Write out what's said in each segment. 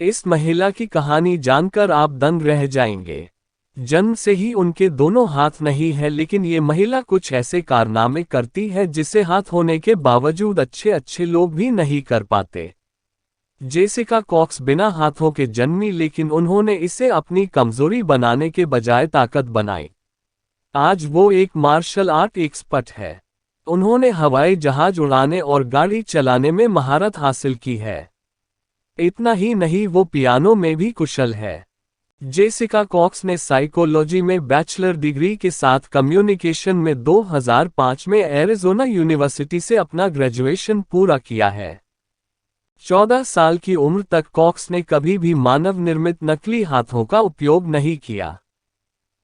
इस महिला की कहानी जानकर आप दंग रह जाएंगे। जन्म से ही उनके दोनों हाथ नहीं है, लेकिन ये महिला कुछ ऐसे कारनामे करती है जिसे हाथ होने के बावजूद अच्छे अच्छे लोग भी नहीं कर पाते। जेसिका कॉक्स बिना हाथों के जन्मी, लेकिन उन्होंने इसे अपनी कमजोरी बनाने के बजाय ताकत बनाई। आज वो एक मार्शल आर्ट एक्सपर्ट है। उन्होंने हवाई जहाज उड़ाने और गाड़ी चलाने में महारत हासिल की है। इतना ही नहीं, वो पियानो में भी कुशल है। जेसिका कॉक्स ने साइकोलॉजी में बैचलर डिग्री के साथ कम्युनिकेशन में 2005 में एरिज़ोना यूनिवर्सिटी से अपना ग्रेजुएशन पूरा किया है। 14 साल की उम्र तक कॉक्स ने कभी भी मानव निर्मित नकली हाथों का उपयोग नहीं किया।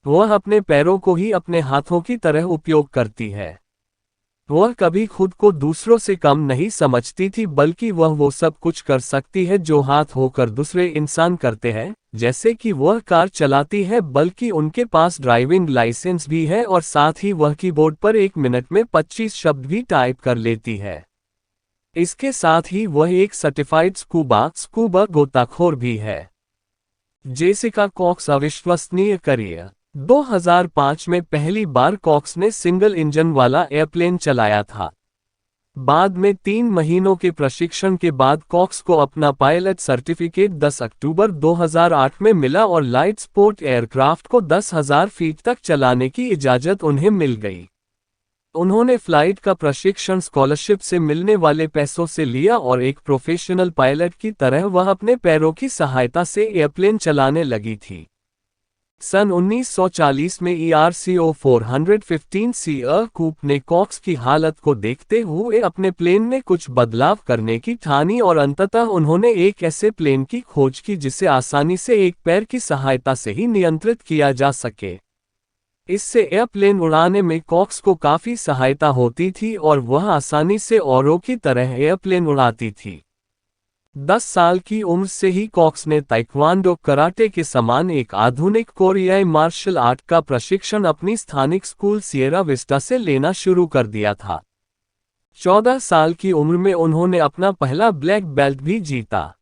वह अपने पैरों को ही अपने हाथों की तरह उपयोग करती है। वह कभी खुद को दूसरों से कम नहीं समझती थी, बल्कि वह वो सब कुछ कर सकती है जो हाथ होकर दूसरे इंसान करते हैं। जैसे कि वह कार चलाती है, बल्कि उनके पास ड्राइविंग लाइसेंस भी है, और साथ ही वह कीबोर्ड पर 1 मिनट में 25 शब्द भी टाइप कर लेती है। इसके साथ ही वह एक सर्टिफाइड स्कूबा गोताखोर भी है। जेसिका कॉक्स अविश्वसनीय करियर। 2005 में पहली बार कॉक्स ने सिंगल इंजन वाला एयरप्लेन चलाया था। बाद में 3 महीनों के प्रशिक्षण के बाद कॉक्स को अपना पायलट सर्टिफिकेट 10 अक्टूबर 2008 में मिला और लाइट स्पोर्ट एयरक्राफ्ट को 10,000 फीट तक चलाने की इजाज़त उन्हें मिल गई। उन्होंने फ्लाइट का प्रशिक्षण स्कॉलरशिप से मिलने वाले पैसों से लिया और एक प्रोफेशनल पायलट की तरह वह अपने पैरों की सहायता से एयरप्लेन चलाने लगी थी। सन 1940 में ERCO 415C कूप ने कॉक्स की हालत को देखते हुए अपने प्लेन में कुछ बदलाव करने की ठानी, और अंततः उन्होंने एक ऐसे प्लेन की खोज की जिसे आसानी से एक पैर की सहायता से ही नियंत्रित किया जा सके। इससे एयरप्लेन उड़ाने में कॉक्स को काफ़ी सहायता होती थी और वह आसानी से औरों की तरह एयरप्लेन उड़ाती थी। 10 साल की उम्र से ही कॉक्स ने ताइक्वांडो कराटे के समान एक आधुनिक कोरियाई मार्शल आर्ट का प्रशिक्षण अपनी स्थानिक स्कूल सिएरा विस्टा से लेना शुरू कर दिया था। 14 साल की उम्र में उन्होंने अपना पहला ब्लैक बेल्ट भी जीता।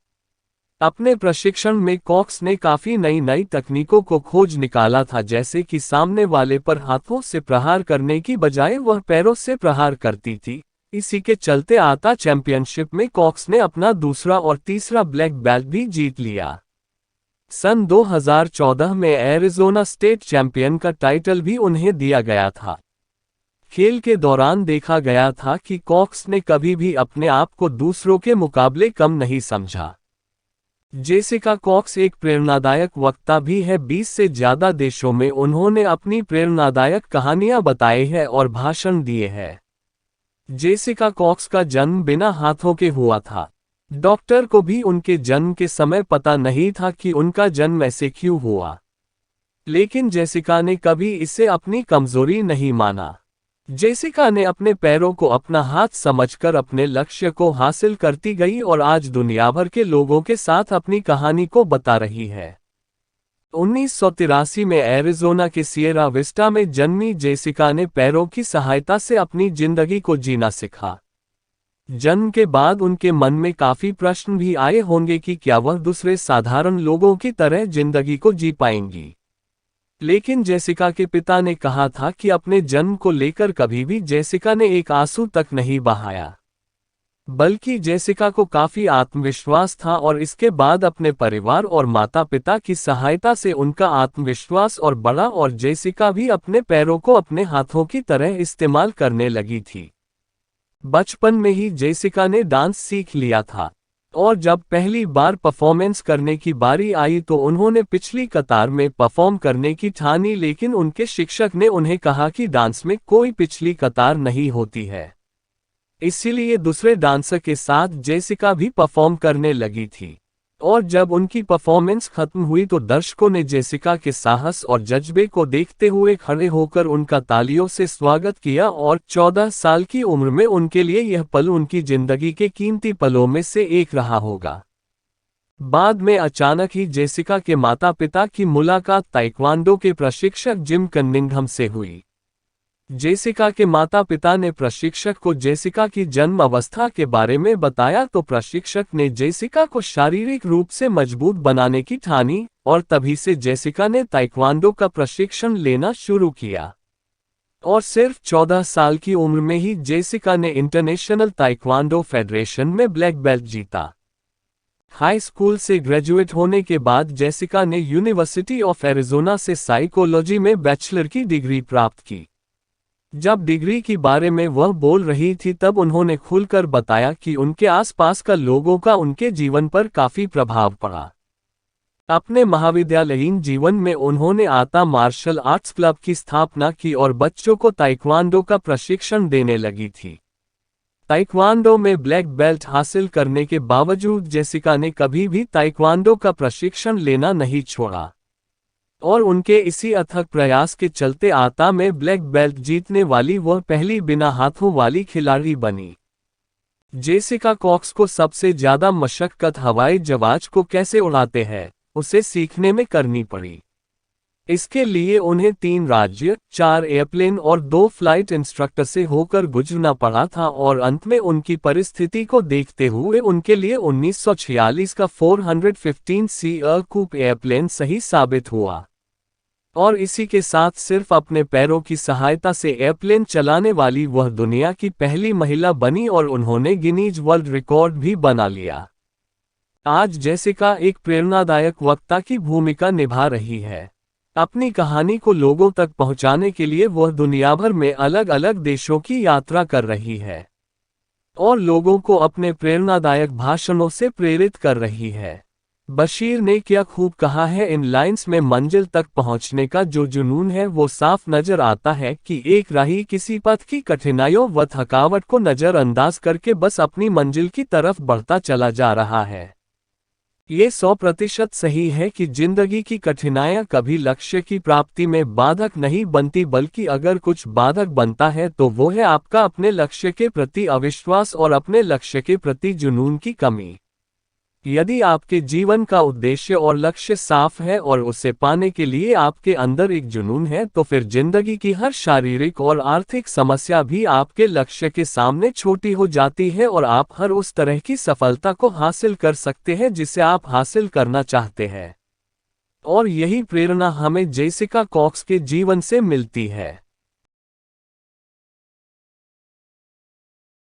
अपने प्रशिक्षण में कॉक्स ने काफ़ी नई तकनीकों को खोज निकाला था, जैसे कि सामने वाले पर हाथों से प्रहार करने की बजाय वह पैरों से प्रहार करती थी। इसी के चलते आता चैंपियनशिप में कॉक्स ने अपना दूसरा और तीसरा ब्लैक बेल्ट भी जीत लिया। सन 2014 में एरिज़ोना स्टेट चैंपियन का टाइटल भी उन्हें दिया गया था। खेल के दौरान देखा गया था कि कॉक्स ने कभी भी अपने आप को दूसरों के मुकाबले कम नहीं समझा। जेसिका कॉक्स एक प्रेरणादायक वक्ता भी है। 20 से ज़्यादा देशों में उन्होंने अपनी प्रेरणादायक कहानियां बताई है और भाषण दिए हैं। जेसिका कॉक्स का जन्म बिना हाथों के हुआ था। डॉक्टर को भी उनके जन्म के समय पता नहीं था कि उनका जन्म ऐसे क्यों हुआ, लेकिन जेसिका ने कभी इसे अपनी कमजोरी नहीं माना। जेसिका ने अपने पैरों को अपना हाथ समझकर अपने लक्ष्य को हासिल करती गई और आज दुनिया भर के लोगों के साथ अपनी कहानी को बता रही है। 1983 में एरिज़ोना के सिएरा विस्टा में जन्मी जेसिका ने पैरों की सहायता से अपनी जिंदगी को जीना सीखा। जन्म के बाद उनके मन में काफी प्रश्न भी आए होंगे कि क्या वह दूसरे साधारण लोगों की तरह जिंदगी को जी पाएंगी। लेकिन जेसिका के पिता ने कहा था कि अपने जन्म को लेकर कभी भी जेसिका ने एक आंसू तक नहीं बहाया, बल्कि जेसिका को काफी आत्मविश्वास था और इसके बाद अपने परिवार और माता पिता की सहायता से उनका आत्मविश्वास और बढ़ा और जेसिका भी अपने पैरों को अपने हाथों की तरह इस्तेमाल करने लगी थी। बचपन में ही जेसिका ने डांस सीख लिया था और जब पहली बार परफॉर्मेंस करने की बारी आई तो उन्होंने पिछली कतार में परफॉर्म करने की ठानी, लेकिन उनके शिक्षक ने उन्हें कहा कि डांस में कोई पिछली कतार नहीं होती है। इसीलिए दूसरे डांसर के साथ जेसिका भी परफॉर्म करने लगी थी और जब उनकी परफॉर्मेंस खत्म हुई तो दर्शकों ने जेसिका के साहस और जज्बे को देखते हुए खड़े होकर उनका तालियों से स्वागत किया और 14 साल की उम्र में उनके लिए यह पल उनकी जिंदगी के कीमती पलों में से एक रहा होगा। बाद में अचानक ही जेसिका के माता पिता की मुलाकात ताइक्वांडो के प्रशिक्षक जिम कनिंघम से हुई। जेसिका के माता पिता ने प्रशिक्षक को जेसिका की जन्म अवस्था के बारे में बताया तो प्रशिक्षक ने जेसिका को शारीरिक रूप से मजबूत बनाने की ठानी और तभी से जेसिका ने ताइक्वांडो का प्रशिक्षण लेना शुरू किया। और सिर्फ 14 साल की उम्र में ही जेसिका ने इंटरनेशनल ताइक्वांडो फेडरेशन में ब्लैक बेल्ट जीता। हाई स्कूल से ग्रेजुएट होने के बाद जेसिका ने यूनिवर्सिटी ऑफ एरिजोना से साइकोलॉजी में बैचलर की डिग्री प्राप्त की। जब डिग्री के बारे में वह बोल रही थी तब उन्होंने खुलकर बताया कि उनके आसपास का लोगों का उनके जीवन पर काफी प्रभाव पड़ा। अपने महाविद्यालयीन जीवन में उन्होंने आता मार्शल आर्ट्स क्लब की स्थापना की और बच्चों को ताइक्वांडो का प्रशिक्षण देने लगी थी। ताइक्वांडो में ब्लैक बेल्ट हासिल करने के बावजूद जेसिका ने कभी भी ताइक्वांडो का प्रशिक्षण लेना नहीं छोड़ा और उनके इसी अथक प्रयास के चलते आता में ब्लैक बेल्ट जीतने वाली वह पहली बिना हाथों वाली खिलाड़ी बनी। जेसिका कॉक्स को सबसे ज्यादा मशक्कत हवाई जहाज को कैसे उड़ाते हैं उसे सीखने में करनी पड़ी। इसके लिए उन्हें 3 राज्य, 4 एयरप्लेन और 2 फ्लाइट इंस्ट्रक्टर से होकर गुजरना पड़ा था और अंत में उनकी परिस्थिति को देखते हुए उनके लिए 1946 का 415C कूप एयरप्लेन सही साबित हुआ। और इसी के साथ सिर्फ अपने पैरों की सहायता से एयरप्लेन चलाने वाली वह दुनिया की पहली महिला बनी और उन्होंने गिनीज वर्ल्ड रिकॉर्ड भी बना लिया। आज जेसिका एक प्रेरणादायक वक्ता की भूमिका निभा रही है। अपनी कहानी को लोगों तक पहुंचाने के लिए वह दुनिया भर में अलग अलग देशों की यात्रा कर रही है और लोगों को अपने प्रेरणादायक भाषणों से प्रेरित कर रही है। बशीर ने क्या खूब कहा है, इन लाइंस में मंजिल तक पहुंचने का जो जुनून है वो साफ नजर आता है कि एक राही किसी पथ की कठिनाइयों व थकावट को नजरअंदाज करके बस अपनी मंजिल की तरफ बढ़ता चला जा रहा है। ये 100% सही है कि जिंदगी की कठिनाइयां कभी लक्ष्य की प्राप्ति में बाधक नहीं बनती, बल्कि अगर कुछ बाधक बनता है तो वो है आपका अपने लक्ष्य के प्रति अविश्वास और अपने लक्ष्य के प्रति जुनून की कमी। यदि आपके जीवन का उद्देश्य और लक्ष्य साफ है और उसे पाने के लिए आपके अंदर एक जुनून है तो फिर जिंदगी की हर शारीरिक और आर्थिक समस्या भी आपके लक्ष्य के सामने छोटी हो जाती है और आप हर उस तरह की सफलता को हासिल कर सकते हैं जिसे आप हासिल करना चाहते हैं। और यही प्रेरणा हमें जेसिका कॉक्स के जीवन से मिलती है।